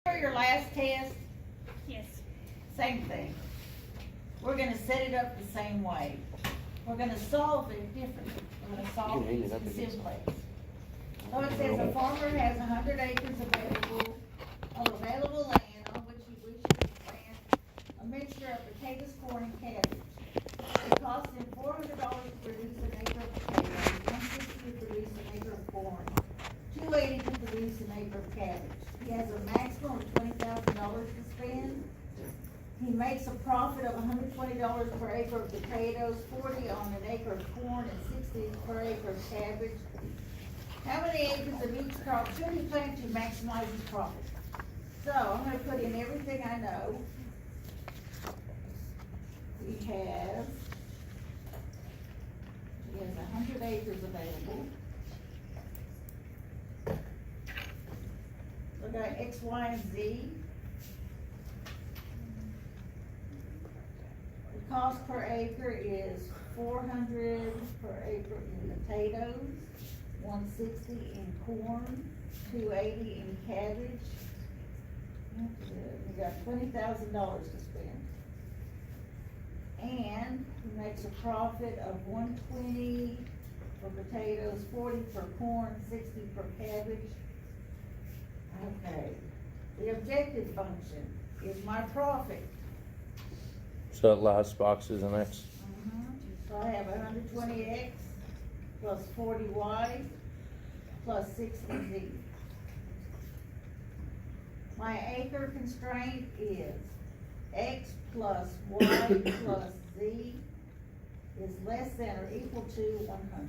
For your last test, Yes. same thing. We're gonna set it up the same way. We're gonna solve it differently. We're gonna solve it using simplex. So it says a farmer has 100 acres of available land on which he wishes to plant a mixture of potatoes, corn, and cabbage. It costs him $400 to produce an acre of potatoes, $160 to produce an acre of corn, $280 to produce an acre of cabbage. He has a maximum of $20,000 to spend. He makes a profit of $120 per acre of potatoes, 40 on an acre of corn, and 60 per acre of cabbage. How many acres of each crop should he plant to maximize his profit? So I'm gonna put in everything I know. He has 100 acres available. Look at X, Y, and Z. The cost per acre is $400 per acre in potatoes, $160 in corn, $280 in cabbage. We got $20,000 to spend. And he makes a profit of $120 for potatoes, 40 for corn, 60 for cabbage. Okay, the objective function is my profit. So that last box is an X. So I have 120X plus 40Y plus 60Z. My acre constraint is X plus Y plus Z is less than or equal to 100.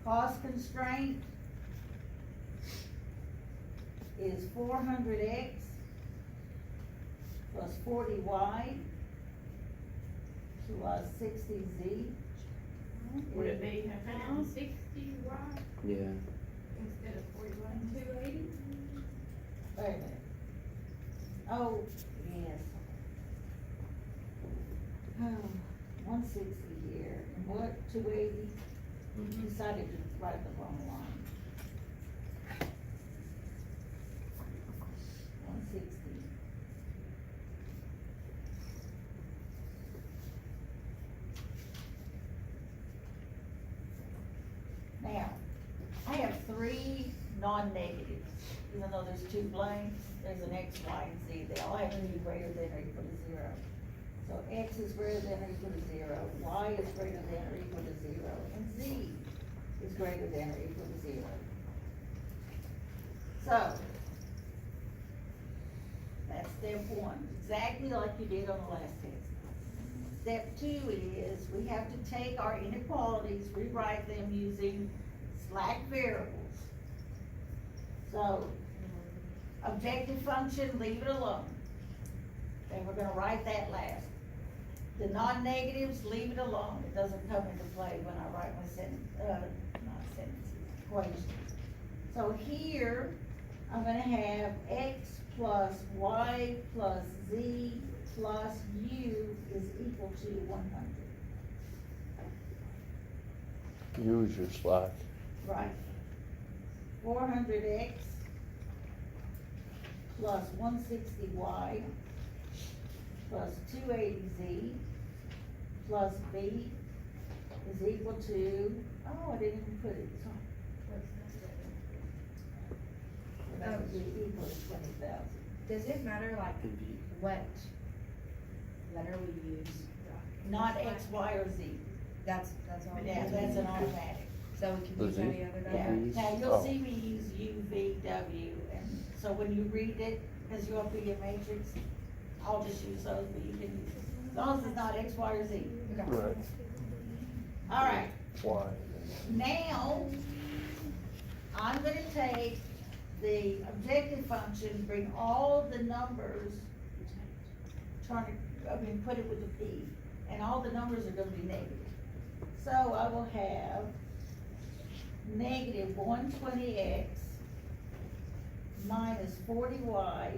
Cost constraint is 400X plus 40Y plus 60Z. Would it be 160 Y Yeah. instead of 41, 280? Wait a minute. Oh, yes. Oh, 160 here, and what, 280? Decided to write the wrong line. 160. Now, I have 3 non-negatives, even though there's 2 blanks, there's an X, Y, and Z. They all have to be greater than or equal to 0. So X is greater than or equal to 0, Y is greater than or equal to 0, and Z is greater than or equal to 0. So, that's step 1, exactly like you did on the last test. Step 2 is we have to take our inequalities, rewrite them using slack variables. So, objective function, leave it alone. And we're gonna write that last. The non-negatives, leave it alone. It doesn't come into play when I write my equations. So here, I'm gonna have X plus Y plus Z plus U is equal to 100. Use your slack. Right. 400X plus 160Y plus 280Z plus B is equal to, oh, I didn't even put it, so. That would be equal to 20,000. Does it matter like what letter we use? Not X, Y, or Z. That's all. Yeah, that's an automatic. So we can use Z? any other Yeah, number? now you'll Oh. see me use U, V, W, and so when you read it, because you'll be a matrix, I'll just use those, but you can use, as long as it's not X, Y, or Z. Okay. Right. All right, Why? now, I'm gonna take the objective function, bring all the numbers, put it with a P, and all the numbers are gonna be negative. So I will have negative 120X minus 40Y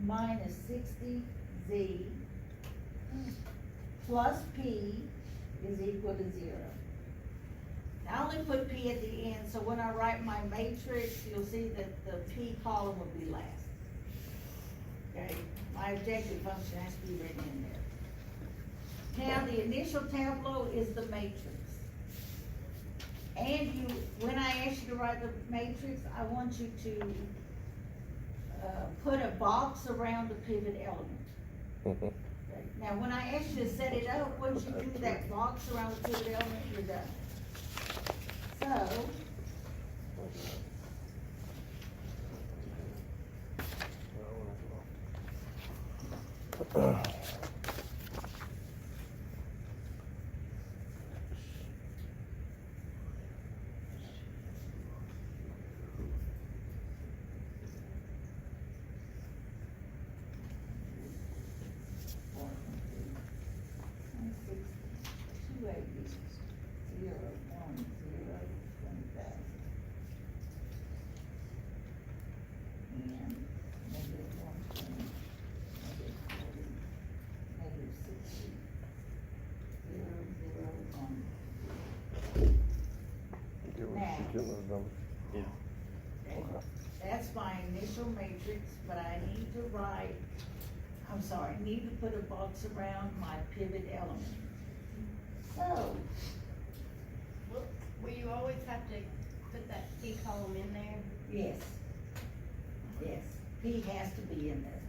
minus 60Z plus P is equal to 0. I only put P at the end, so when I write my matrix, you'll see that the P column will be last. Okay, my objective function has to be written in there. Now, the initial tableau is the matrix. And you, when I ask you to write the matrix, I want you to, put a box around the pivot element. Mhm. Okay, now, when I ask you to set it up, once you do that box around the pivot element, you're done. So, that's my initial matrix, but I need to write, I'm sorry, I need to put a box around my pivot element. So, Will you always have to put that P column in there? yes. Yes, P has to be in there.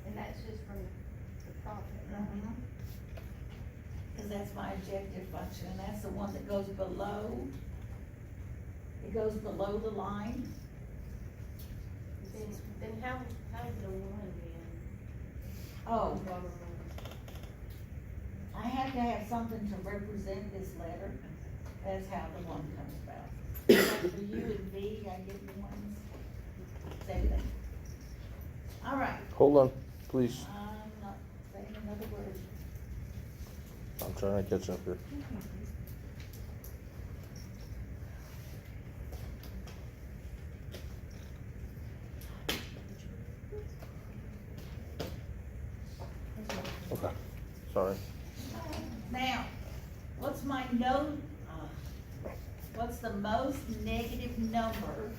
And that's just from the profit, right? Cause that's my objective function, and that's the one that goes below, it goes below the line. Then how's the one then? Oh, I have to have something to represent this letter, that's how the one comes about. Like for U and V, I get ones, same thing. All right, Hold on, please. I'm not saying another word. I'm trying to catch up here. Okay, sorry. Now, what's my what's the most negative number?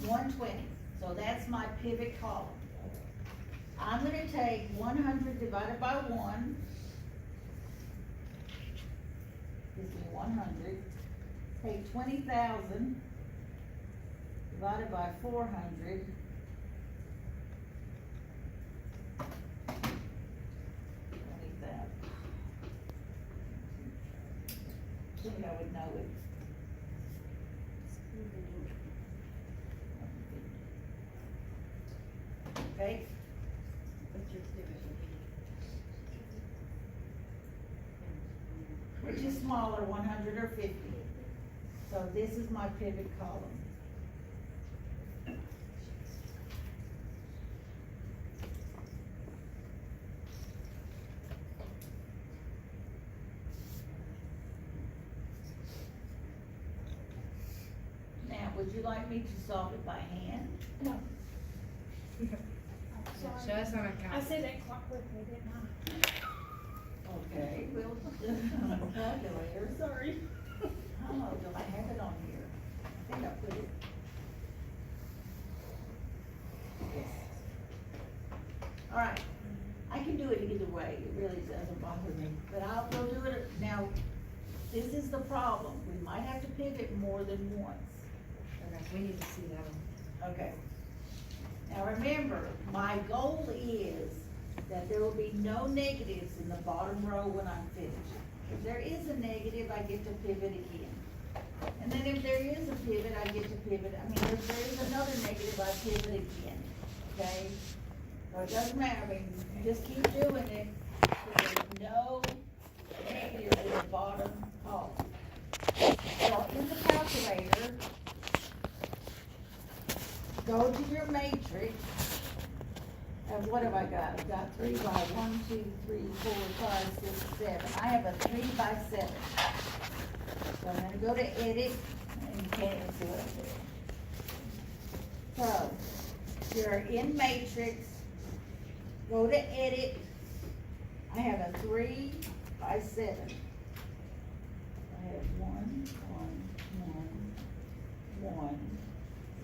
120, so that's my pivot column. I'm gonna take 100 divided by 1. Gives me 100. Take 20,000 divided by 400. 20,000. I think I would know it. Okay, which is smaller, 100 or 50? So this is my pivot column. Now, would you like me to solve it by hand? No. Show us on a I said that quite quickly, didn't I? Okay, we'll put this on a calculator. Sorry. Oh, do I have it on here? I think I put it. Yes. All right, I can do it either way, it really doesn't bother me, but we'll do it, now, this is the problem, we might have to pivot more than once. Okay, we need to see that one. Okay. Now remember, my goal is that there will be no negatives in the bottom row when I'm finished. If there is a negative, I get to pivot again. And then if there is a pivot, I get to pivot, I mean, if there is another negative, I pivot again, okay? So it doesn't matter, I mean, you just keep doing it, so there's no negatives in the bottom column. So in the calculator, go to your matrix, and what have I got? I've got 3 by 1, 2, 3, 4, 5, 6, 7. I have a 3 by 7. So I'm gonna go to edit, and you can't even see what I'm doing. So, you're in matrix, go to edit, I have a 3 by 7. I have 1, 1,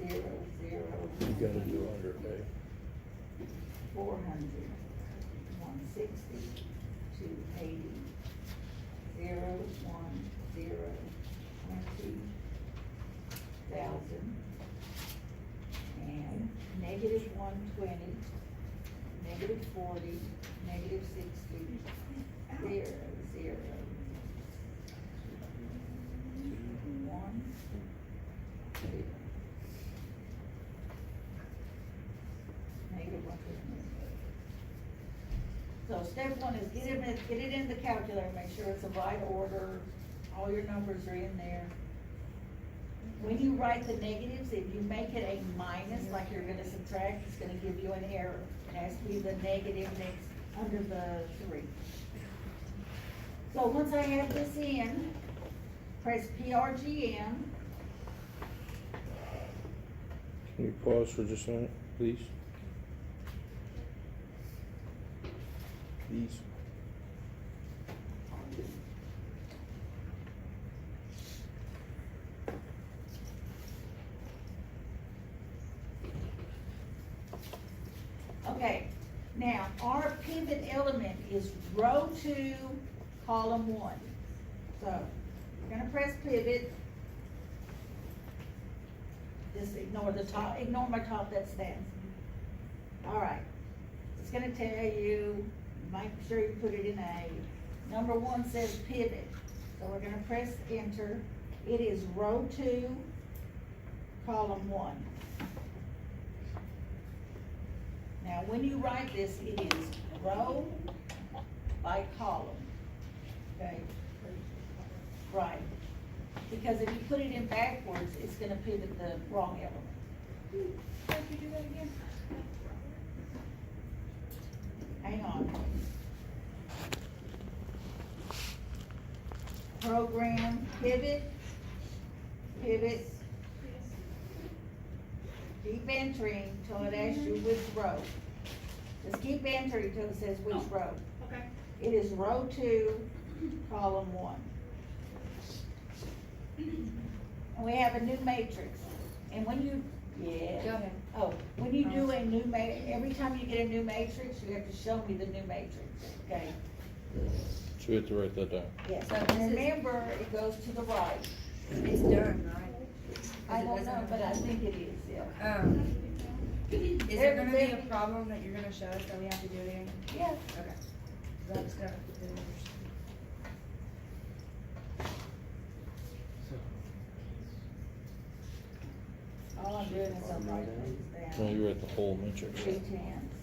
0, 0, You gotta do under A. 400, 160, 280, 0, 1, 0, 20,000, and negative 120, negative 40, negative 60, 0, 0, 1, 2, negative 120. So step one is get it in the calculator, make sure it's the right order, all your numbers are in there. When you write the negatives, if you make it a minus, like you're gonna subtract, it's gonna give you an error. It has to be the negative next, under the 3. So once I have this in, press PRGM. Can you pause for just a minute, please? Please. Okay, now our pivot element is row 2, column 1. So you're gonna press pivot. Just ignore the top, ignore my top, that stands. All right, it's gonna tell you, make sure you put it in A. Number 1 says pivot, so we're gonna press enter. It is row 2, column 1. Now, when you write this, it is row by column, okay? Right, because if you put it in backwards, it's gonna pivot the wrong element. How did you do that again? Hang on. Program, pivot, pivot. Keep entering till it asks you which row. Just keep entering till it says which row. Okay. It is row 2, column 1. And we have a new matrix. And when you, yeah. Go ahead. Oh, when you do a new every time you get a new matrix, you have to show me the new matrix, okay? So we have to write that down. Yes, So and this is- remember, it goes to the right. It's done, right? I don't know, but I think it is, yeah. Is there gonna be a problem that you're gonna show us that we have to do it again? Yeah. Okay. 'Cause I just gotta put the numbers. All I'm doing is I'm writing things No, down. you write the whole matrix. 3 tenths.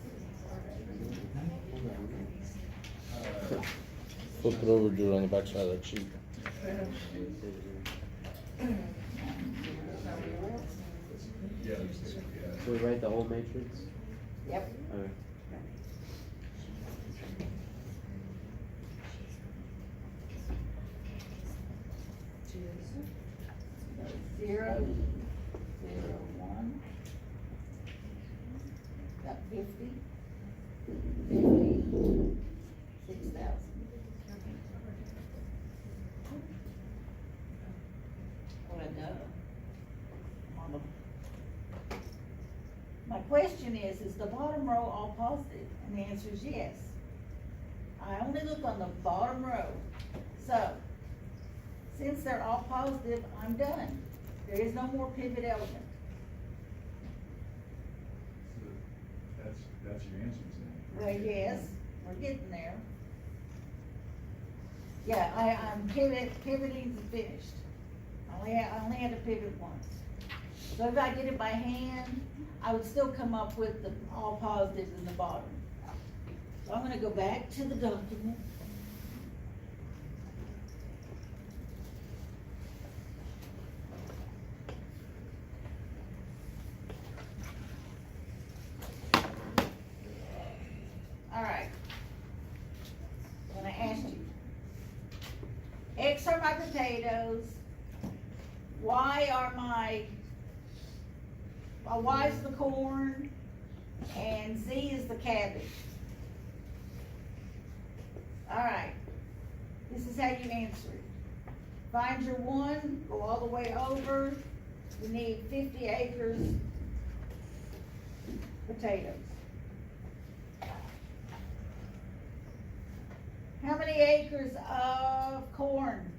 Flip it over, do it on the back side of that sheet. So we write the whole matrix? Yep. Okay. Zero, 0, 1. Got 50, 6,000. What I know. My question is the bottom row all positive? And the answer is yes. I only look on the bottom row. So, since they're all positive, I'm done. There is no more pivot element. So that's your answers then? Well, yes, we're getting there. Yeah, I'm pivoting's finished. I only had to pivot once. So if I did it by hand, I would still come up with the all positives in the bottom. So I'm gonna go back to the document. All right. When I asked you, X are my potatoes, Y are my, Y is the corn, and Z is the cabbage. All right, this is how you answer it. Find your 1, go all the way over, we need 50 acres potatoes. How many acres of corn?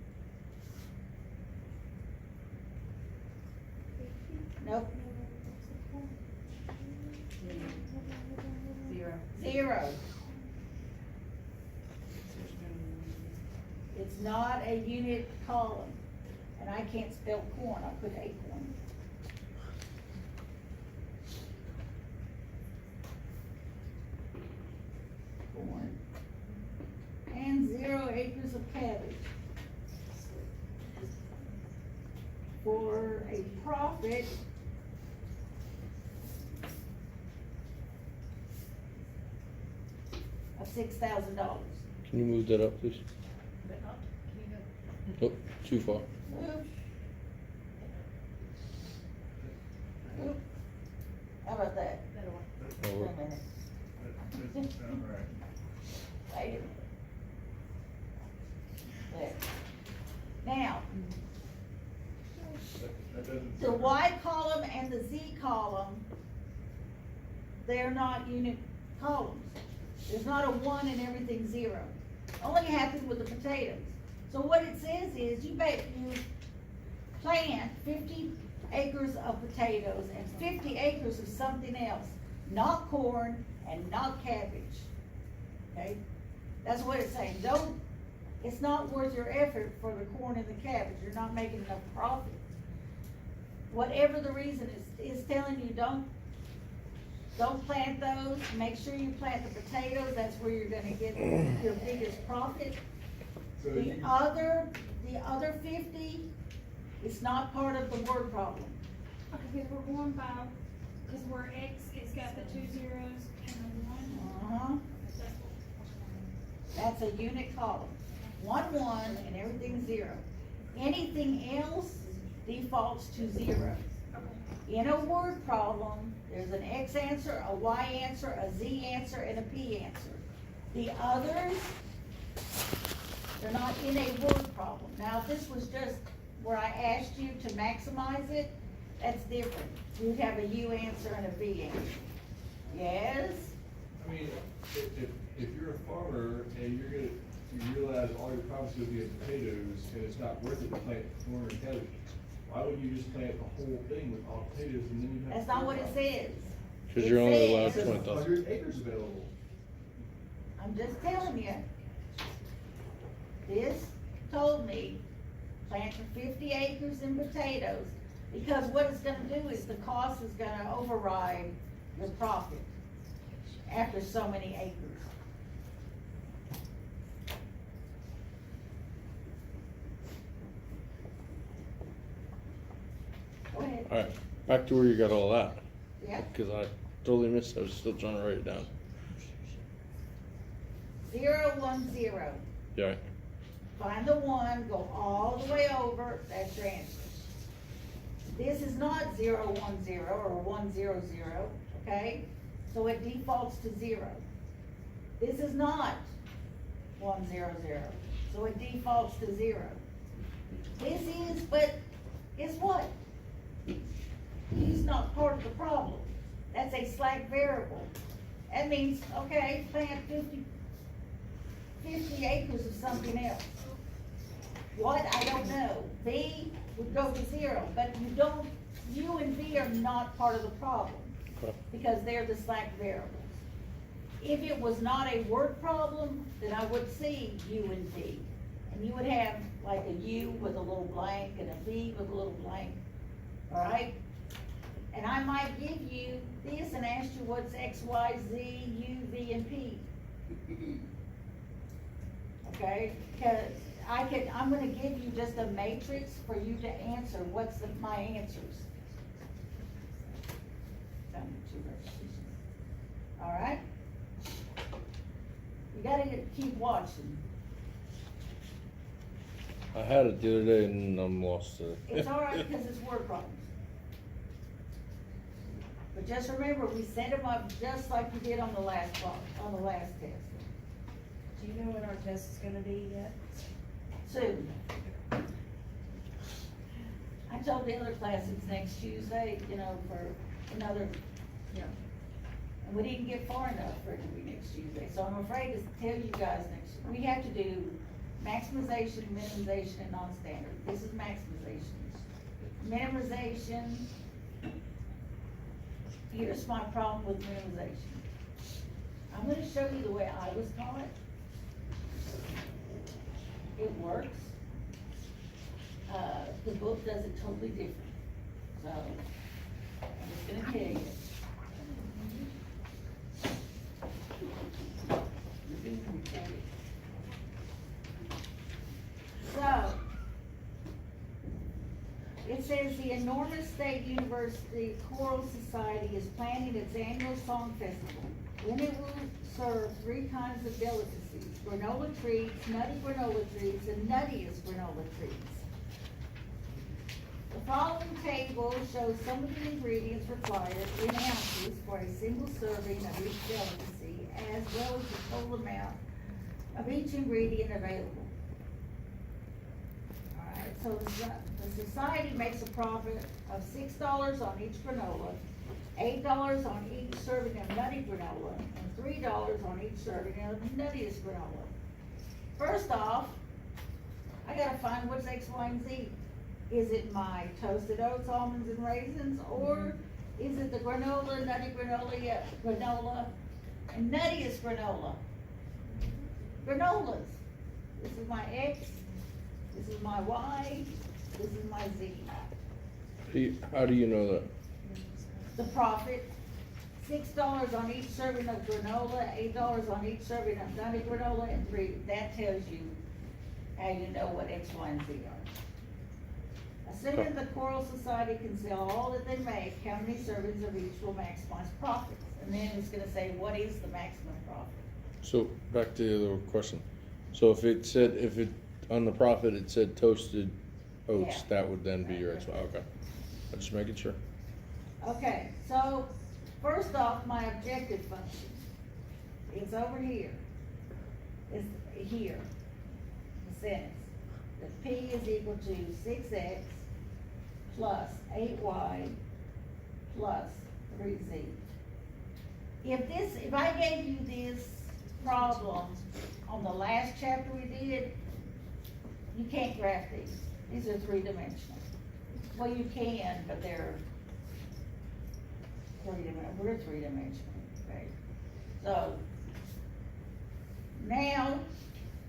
Nope, Zero. 0. It's not a unit column, and I can't spell corn, I put acorn. Corn. And 0 acres of cabbage. For a profit of $6,000. Can you move that up, please? But not, can you go? Oh, too far. Oop. Oop. How about that? That'll work. Oh, Wait we're- a minute. That's all right. Wait a minute. There. Now, That doesn't. the Y column and the Z column, they're not unit columns. There's not a 1 and everything 0. Only happens with the potatoes. So what it says is you plant 50 acres of potatoes and 50 acres of something else, not corn and not cabbage. Okay? That's what it's saying. It's not worth your effort for the corn and the cabbage. You're not making enough profit. Whatever the reason is telling you, don't plant those. Make sure you plant the potatoes. That's where you're gonna get your biggest profit. So The you- other 50 is not part of the word problem. Okay, because we're going by, because where X, it's got the 2 zeros and the 1. Uh-huh. That's what- That's a unit column. 1 and everything's 0. Anything else defaults to 0. Okay. In a word problem, there's an X answer, a Y answer, a Z answer, and a P answer. The others, they're not in a word problem. Now, if this was just where I asked you to maximize it, that's different. You'd have a U answer and a V answer. Yes? I mean, if you're a farmer and you realize all your crops are gonna be in potatoes and it's not worth it to plant corn or cabbage, why wouldn't you just plant the whole thing with all potatoes and then you have? That's not what it says. Cause It you're only allowed It says 20,000. 100 acres available. I'm just telling you. This told me, plant for 50 acres in potatoes, because what it's gonna do is the cost is gonna override your profit after so many acres. Go ahead. Alright, back to where you got all that. Yeah, Cause I totally missed it. I was still trying to write it down. 0, 1, 0. Yeah. Find the 1, go all the way over, that's your answer. This is not 0, 1, 0, or 1, 0, 0, okay? So it defaults to 0. This is not 1, 0, 0, so it defaults to 0. This is, but guess what? He's not part of the problem. That's a slack variable. That means, okay, plant 50 acres of something else. What, I don't know. B would go to 0, but U and V are not part of the problem, Okay. because they're the slack variables. If it was not a word problem, then I would see U and V. And you would have like a U with a little blank and a V with a little blank, all right? And I might give you this and ask you what's X, Y, Z, U, V, and P. Okay, because I'm gonna give you just a matrix for you to answer, what's my answers. All right? You gotta keep watching. I had it the other day and I'm lost today. It's all right, because it's word problems. But just remember, we set them up just like we did on the last test. Do you know what our test is gonna be yet? Soon. I I told the other class it's next Tuesday, you know, for another, you know, and we didn't get far enough for it to be next Tuesday, so I'm afraid to tell you guys we have to do maximization, minimization, and non-standard. This is maximization. Minimization, here's my problem with minimization. I'm gonna show you the way I was taught. It works. The book does it totally different. So, I'm just gonna tell you. So, it says the enormous State University Choral Society is planning its annual song festival. When it will serve 3 kinds of delicacies: granola treats, nutty granola treats, and nuttiest granola treats. The following table shows some of the ingredients required in ounces for a single serving of each delicacy, as well as the total amount of each ingredient available. Alright, so the society makes a profit of $6 on each granola, $8 on each serving of nutty granola, and $3 on each serving of the nuttiest granola. First off, I gotta find what's X, Y, and Z. Is it my toasted oats, almonds, and raisins, or is it the granola, nutty granola, and nuttiest granola? Granolas. This is my X, this is my Y, this is my Z. How do you know that? The profit, $6 on each serving of granola, $8 on each serving of nutty granola, and that tells you how you know what X, Y, and Z are. Assuming the Choral Society can sell all that they make, how many servings of each will maximize profits? And then it's gonna say, what is the maximum profit? So back to the other question. So if it on the profit it said toasted oats, Yeah. that would then be your X. Okay. I'm just making sure. Okay, so first off, my objective function is over here. It's here, the sentence. That P is equal to 6X plus 8Y plus 3Z. If I gave you this problem on the last chapter we did, you can't graph these. These are 3-dimensional. Well, you can, but they're 3-dimensional. We're 3-dimensional, okay? So, now,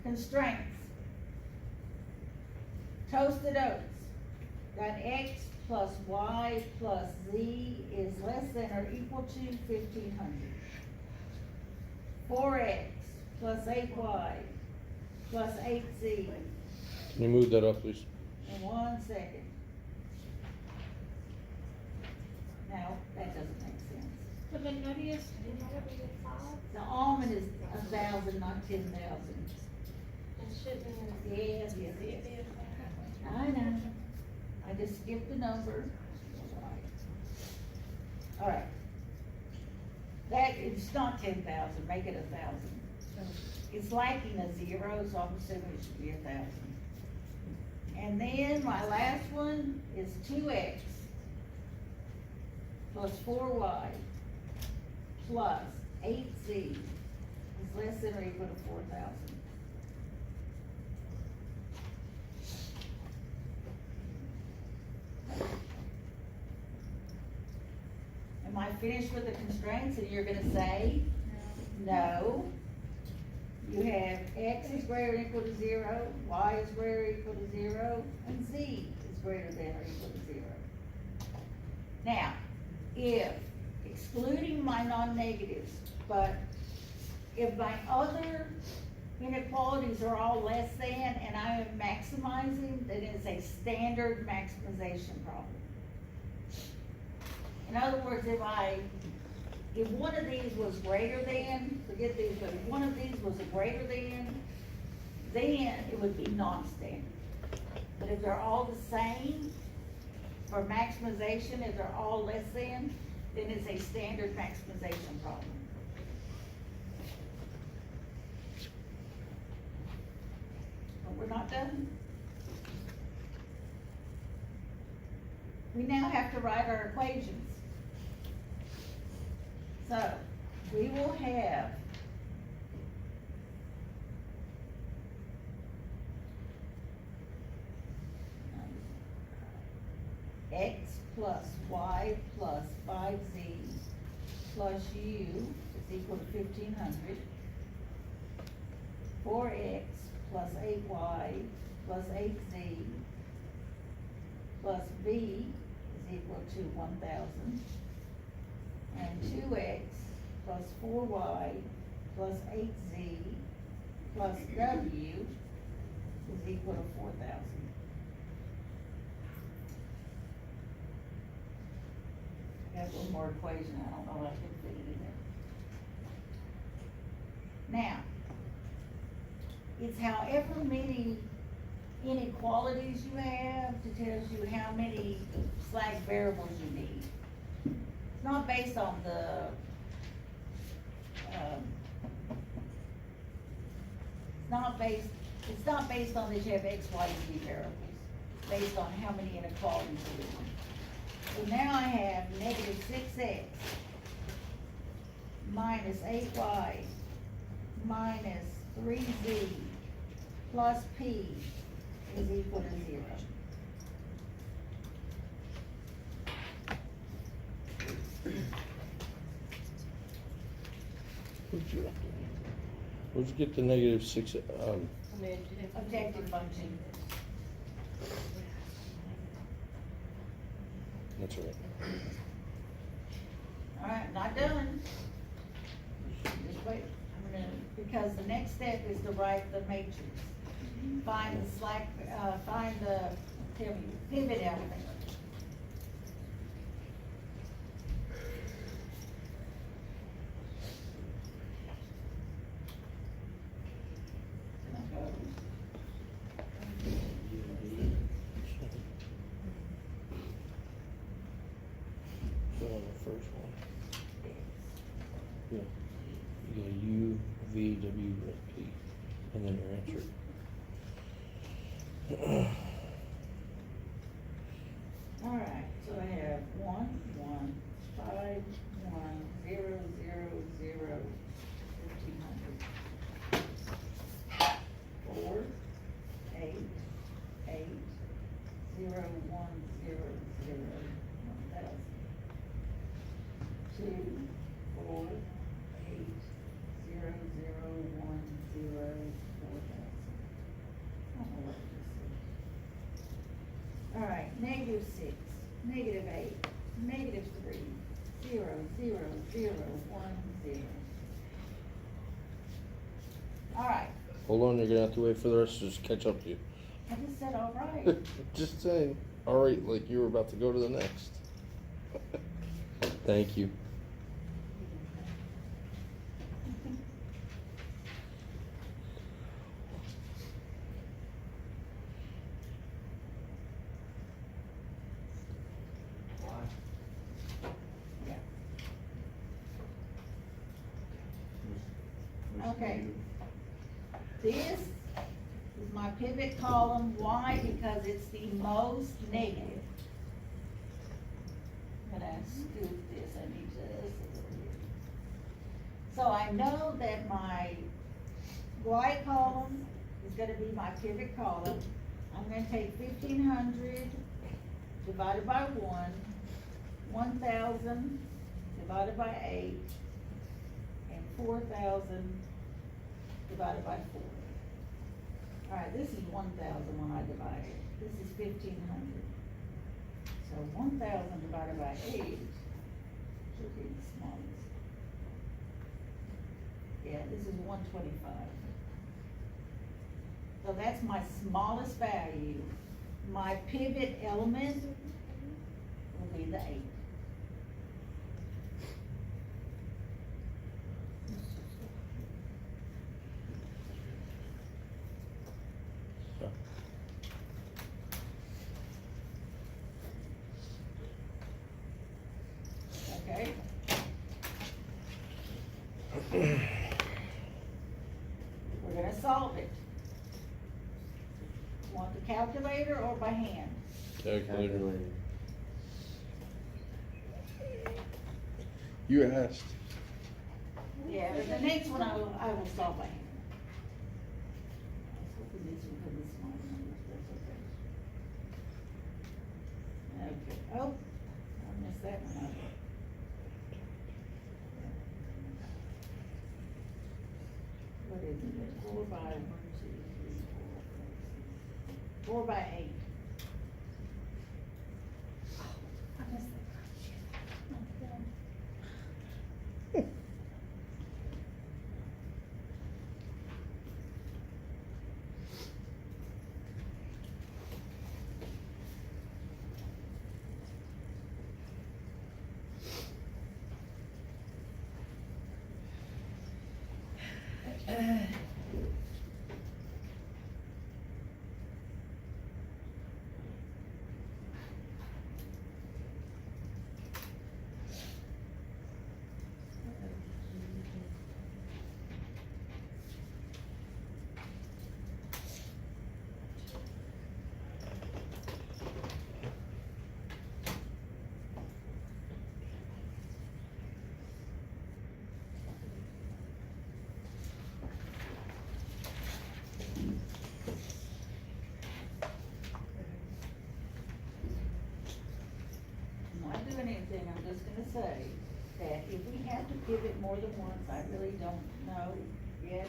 constraints. Toasted oats. Got X plus Y plus Z is less than or equal to 1,500. 4X plus 8Y plus 8Z. Can you move that up, please? In 1 second. Now, that doesn't make sense. For the nuttiest, is that be a 5? The almond is 1,000, not 10,000. And shouldn't Yes, yes, yes. I know. I just skipped the number. All right. That, it's not 10,000, make it 1,000. It's lacking a 0, so I'm assuming it should be 1,000. And then my last one is 2X plus 4Y plus 8Z is less than or equal to 4,000. Am I finished with the constraints? And you're gonna say, no. You have X is greater or equal to 0, Y is greater or equal to 0, and Z is greater than or equal to 0. Now, if, excluding my non-negatives, but if my other inequalities are all less than and I am maximizing, then it's a standard maximization problem. In other words, if one of these was greater than, forget these, but if one of these was a greater than, then it would be non-standard. But if they're all the same, for maximization, if they're all less than, then it's a standard maximization problem. But we're not done. we now have to write our equations. So, we will have x plus y plus 5z plus u is equal to 1500. 4x plus 8y plus 8z plus b is equal to 1000. And 2x plus 4y plus 8z plus w is equal to 4000. Got one more equation, I don't know if I can fit it in there. Now, it's however many inequalities you have that tells you how many slack variables you need. It's not based on the, it's not based on that you have X, Y, and Z variables. It's based on how many inequalities you have. So now I have negative 6x minus 8y minus 3z plus p is equal to 0. Where'd you get the negative 6, Objective function. that's right. Alright, not done. Just wait, I'm gonna, because the next step is to write the matrix. Find the slack, find the, tell me, pivot element. So on the first one. Yeah. You got U, V, W, P, and then your answer. Alright, so I have 1, 1, 5, 1, 0, 0, 0, 1500. 4, 8, 8, 0, 1, 0, 0, 1000. 2, 4, 8, 0, 0, 1, 0, 4000. I don't know what this is. Alright, negative 6, negative 8, negative 3, 0, 0, 0, 1, 0. Alright, Hold on, you're gonna have to wait for the rest to just catch up to you. I just said alright. Just saying, alright, like you were about to go to the next. Thank you. Yeah. Okay. This is my pivot column. Why? Because it's the most negative. I'm gonna scoot this, I need just a little bit. So I know that my Y column is gonna be my pivot column. I'm gonna take 1500 divided by 1, 1000 divided by 8, and 4000 divided by 4. Alright, this is 1000 when I divide it. This is 1500. So 1000 divided by 8 should be the smallest. Yeah, this is 125. So that's my smallest value. My pivot element will be the 8. Okay? We're gonna solve it. Want the calculator or by hand? Calculator. You asked. Yeah, but the next one I will solve by hand. I was hoping this would have this small number, that's okay. Okay, oh, I messed that one up. What is it, 4 by 1, 2, 3, 4, 5, 6. 4 by 8. I missed that. I'm not doing anything, I'm just gonna say that if we have to pivot more than once, I really don't know yet.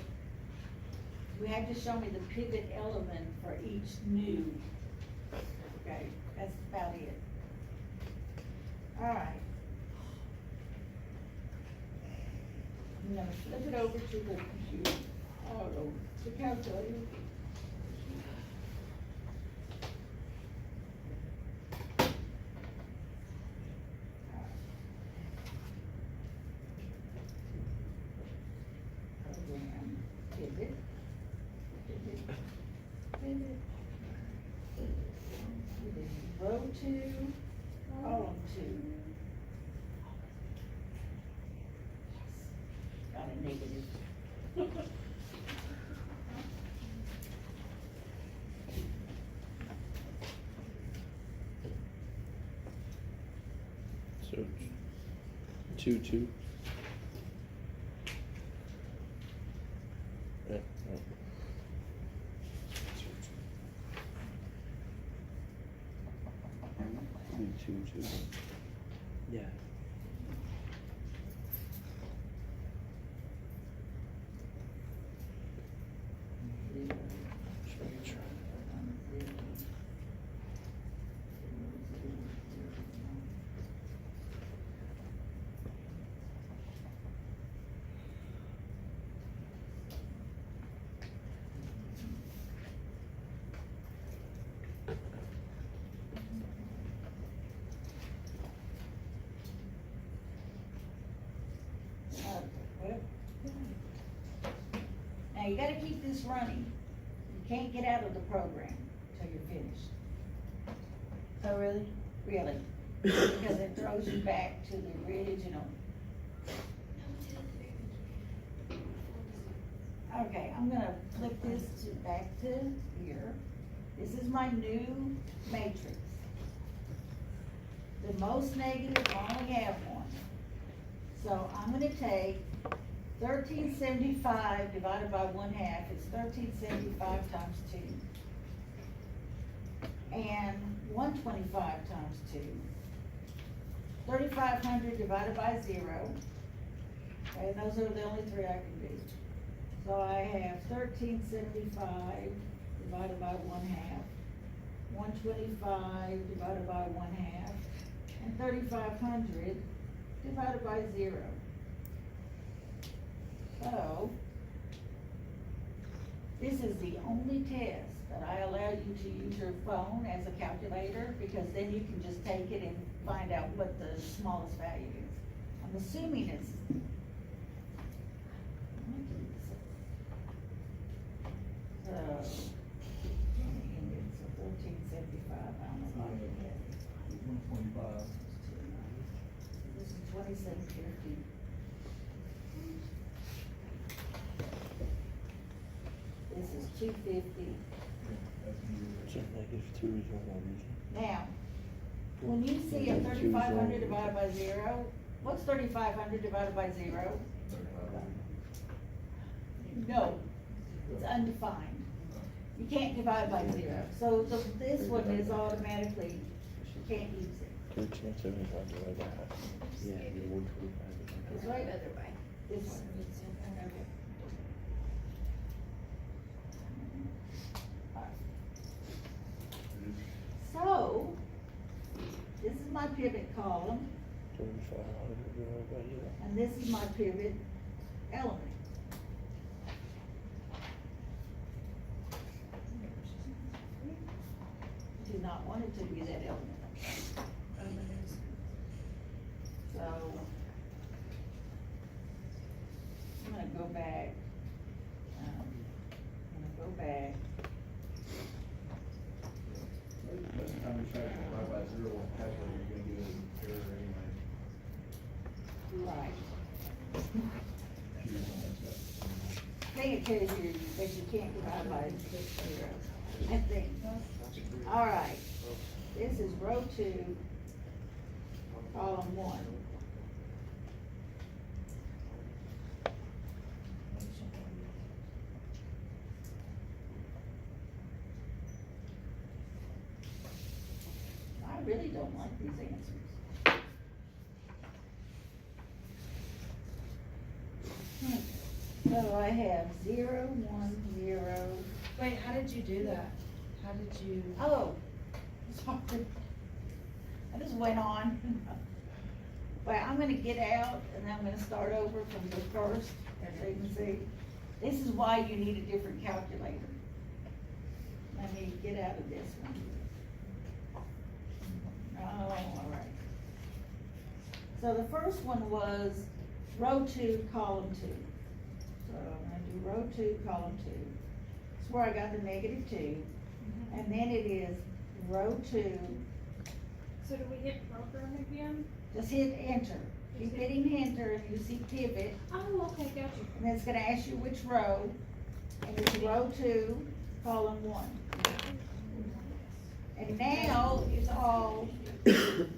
You have to show me the pivot element for each new. Okay, that's about it. Alright. I'm gonna flip it over to the computer, oh, the calculator. Program, pivot, pivot, pivot. Row 2, column 2. Got a negative. So, 2, 2. Yeah. Oh. 2, 2, 2. Yeah. Now you gotta keep this running. You can't get out of the program until you're finished. Oh, really? Really, because it throws you back to the original. Okay, I'm gonna flip this to back to here. This is my new matrix. The most negative, I only have one. So I'm gonna take 1375 divided by 1/2, it's 1375 times 2. And 125 times 2. 3,500 divided by 0. Okay, those are the only three I can do. So I have 1375 divided by 1/2, 125 divided by 1/2, and 3,500 divided by 0. So, this is the only test that I allow you to use your phone as a calculator, because then you can just take it and find out what the smallest value is. I'm assuming it's. So, 1375, I don't know why I did that. 125. This is 2750. This is 250. So -2 is what I'm using. Now, when you see a 3,500 divided by 0, What's 3,500 divided by 0? No, it's undefined. You can't divide by 0. So this one is automatically, you can't use it. 1375 divided by half. Yeah, the 125. It's right Other way. this one. So, this is my pivot column, 3,500 divided by 0. and this is my pivot element. Do not want it to be that element. So, I'm gonna go back. By the time you try to divide by 0 on calculator, you're gonna get an error anyway. Right. Computers don't like that. I think it tells you that you can't divide by 0, I think. All right, this is row 2, column 1. I really don't like these answers. So I have 0, 1, 0. Wait, how did you do that? How did you? Oh, sorry. I just went on. But I'm gonna get out and I'm gonna start over from the first, as you can see. This is why you need a different calculator. Let me get out of this one. Oh, all right. So the first one was row 2, column 2. So I'm gonna do row 2, column 2. That's where I got the -2. And then it is row 2, So do we hit program again? just hit enter. Keep hitting enter and you see pivot, Oh, okay, got you. and then it's gonna ask you which row, and it's row 2, column 1. And now it's all. -1,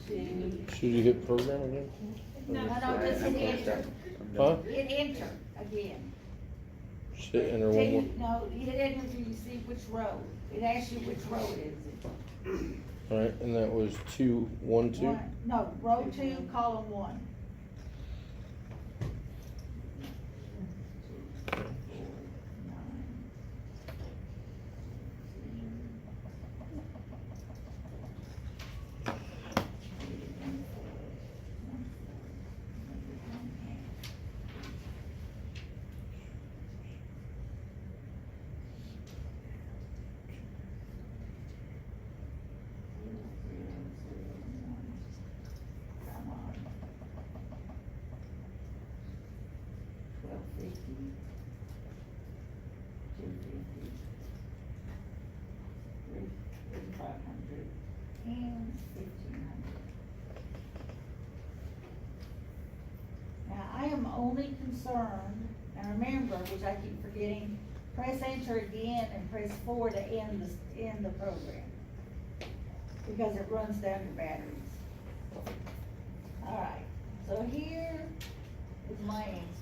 2. Should you hit program again? No. No, just hit enter. Huh? Hit enter again. Just hit enter Till one more. you, no, hit enter until you see which row. It asks you which row it is. Alright, and that was 2, 1, 2? No, row 2, column 1. Come on. 1250, 250, 3,500, and 1,500. Now, I am only concerned, and remember, which I keep forgetting, press enter again and press 4 to end the program. Because it runs down your batteries. Alright, so here is my answer.